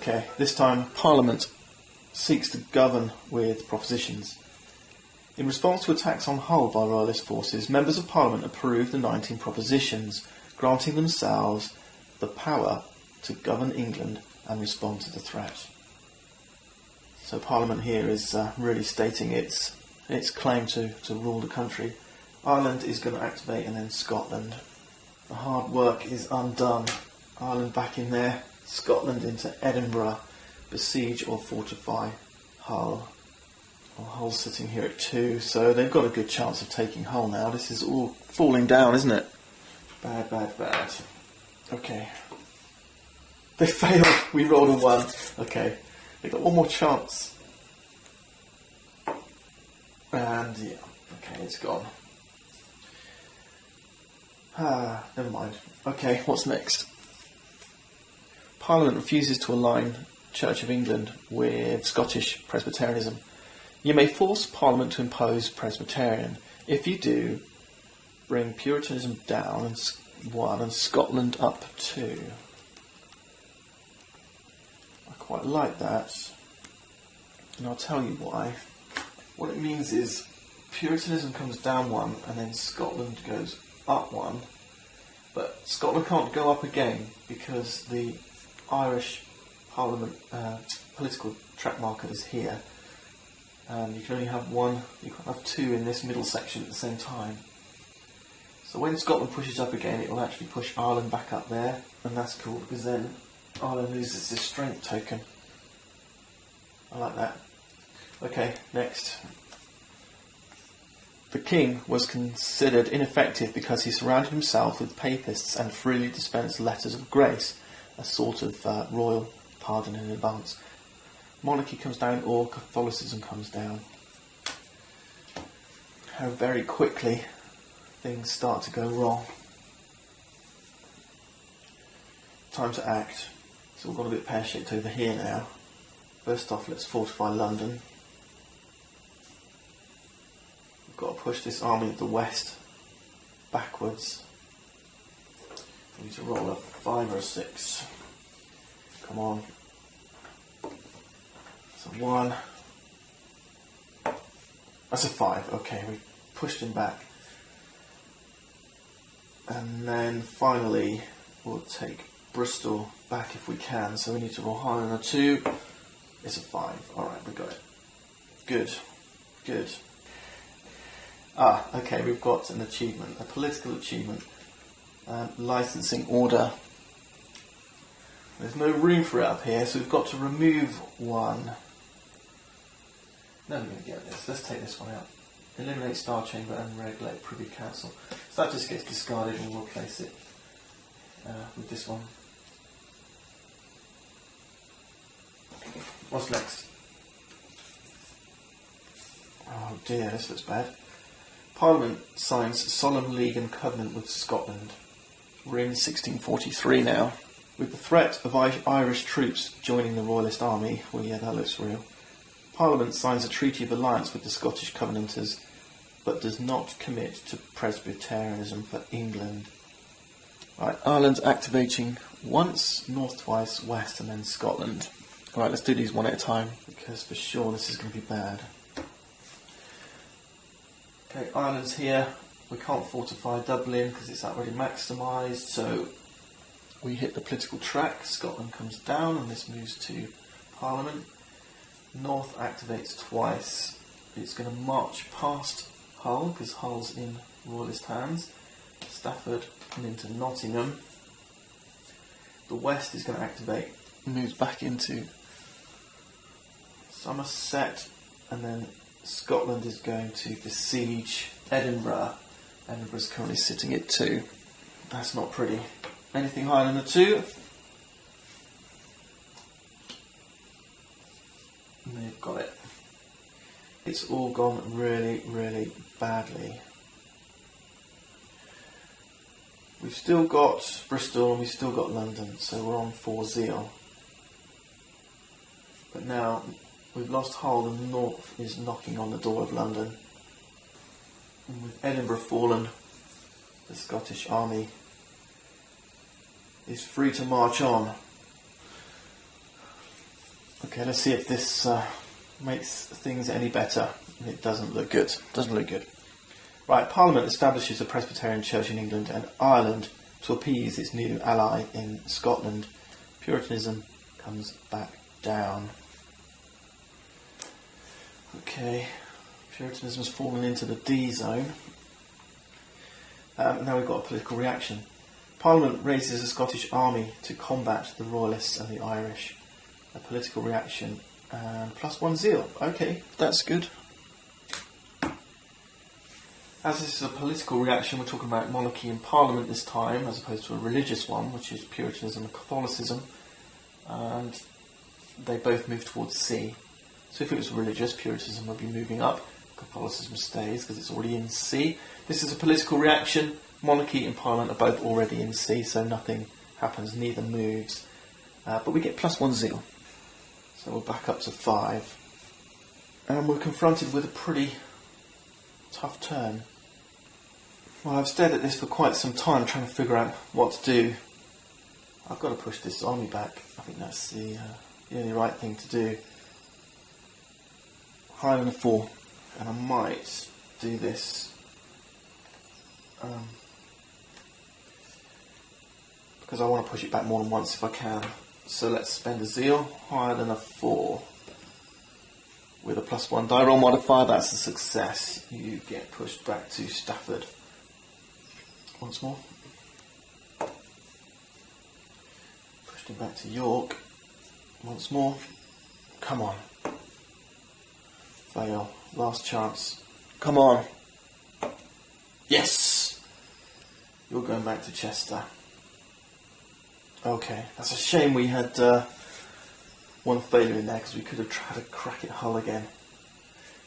Okay, this time Parliament seeks to govern with propositions. In response to attacks on Hull by Royalist forces, members of Parliament approved the 19 propositions, granting themselves the power to govern England and respond to the threat. So Parliament here is really stating its claim to rule the country. Ireland is going to activate, and then Scotland. The hard work is undone. Ireland back in there, Scotland into Edinburgh, besiege or fortify Hull. Well, Hull's sitting here at 2, so they've got a good chance of taking Hull now. This is all falling down, isn't it? Bad, bad, bad. Okay. They failed. We rolled a 1. Okay. They've got one more chance. And yeah, okay, it's gone. Never mind. Okay, what's next? Parliament refuses to align Church of England with Scottish Presbyterianism. You may force Parliament to impose Presbyterian. If you do, bring Puritanism down and 1 and Scotland up 2. I quite like that, and I'll tell you why. What it means is Puritanism comes down 1 and then Scotland goes up 1, but Scotland can't go up again because the Irish Parliament political track marker is here, and you can only have 1, you can't have 2 in this middle section at the same time. So when Scotland pushes up again, it will actually push Ireland back up there, and that's cool because then Ireland loses this strength token. I like that. Okay, next. The king was considered ineffective because he surrounded himself with papists and freely dispensed letters of grace, a sort of royal pardon in advance. Monarchy comes down or Catholicism comes down. How very quickly things start to go wrong. Time to act. So we've got a bit pear-shaped over here now. First off, let's fortify London. We've got to push this army of the west backwards. We need to roll a 5 or a 6. Come on. That's a 1. That's a 5. Okay, we pushed him back. And then finally, we'll take Bristol back if we can. So we need to roll higher than a 2. It's a 5. Alright, we got it. Good. Good. Okay, we've got an achievement, a political achievement. Licensing order. There's no room for it up here, so we've got to remove 1. Never going to get this. Let's take this one out. Eliminate Star Chamber and regulate Privy Council. So that just gets discarded, and we'll replace it with this one. What's next? Oh dear, this looks bad. Parliament signs Solemn League and Covenant with Scotland. We're in 1643 now. With the threat of Irish troops joining the Royalist army, well yeah, that looks real. Parliament signs a treaty of alliance with the Scottish Covenanters, but does not commit to Presbyterianism for England. Right, Ireland's activating once, north twice, west, and then Scotland. Alright, let's do these one at a time, because for sure this is going to be bad. Okay, Ireland's here. We can't fortify Dublin because it's already maximised, so we hit the political track. Scotland comes down, and this moves to Parliament. North activates twice. It's going to march past Hull, because Hull's in Royalist hands. Stafford and into Nottingham. The West is going to activate, moves back into Somerset, and then Scotland is going to besiege Edinburgh. Edinburgh's currently sitting at 2. That's not pretty. Anything higher than a 2? And they've got it. It's all gone really, really badly. We've still got Bristol and we've still got London, so we're on 4-0. But now we've lost Hull, and the north is knocking on the door of London. And with Edinburgh fallen, the Scottish army is free to march on. Okay, let's see if this makes things any better. It doesn't look good. Doesn't look good. Right, Parliament establishes a Presbyterian Church in England and Ireland to appease its new ally in Scotland. Puritanism comes back down. Okay, Puritanism has fallen into the D zone. Now we've got a political reaction. Parliament raises a Scottish army to combat the Royalists and the Irish. A political reaction and +1 zeal. Okay, that's good. As this is a political reaction, we're talking about monarchy and Parliament this time, as opposed to a religious one, which is Puritanism and Catholicism. And they both move towards C. So if it was religious, Puritanism would be moving up. Catholicism stays because it's already in C. This is a political reaction. Monarchy and Parliament are both already in C, so nothing happens, neither moves. But we get +1 zeal. So we're back up to 5. And we're confronted with a pretty tough turn. Well, I've stared at this for quite some time, trying to figure out what to do. I've got to push this army back. I think that's the only right thing to do. Higher than a 4. And I might do this because I want to push it back more than once if I can. So let's spend a zeal higher than a 4 with a +1 die roll modifier. That's a success. You get pushed back to Stafford. Once more. Pushed him back to York. Once more. Come on. Fail. Last chance. Come on. Yes! You're going back to Chester. Okay, that's a shame we had one failure in there, because we could have tried to crack it Hull again.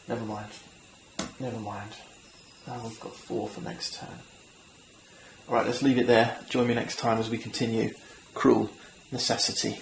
Never mind. Never mind. Now we've got 4 for next turn. Alright, let's leave it there. Join me next time as we continue Cruel Necessity.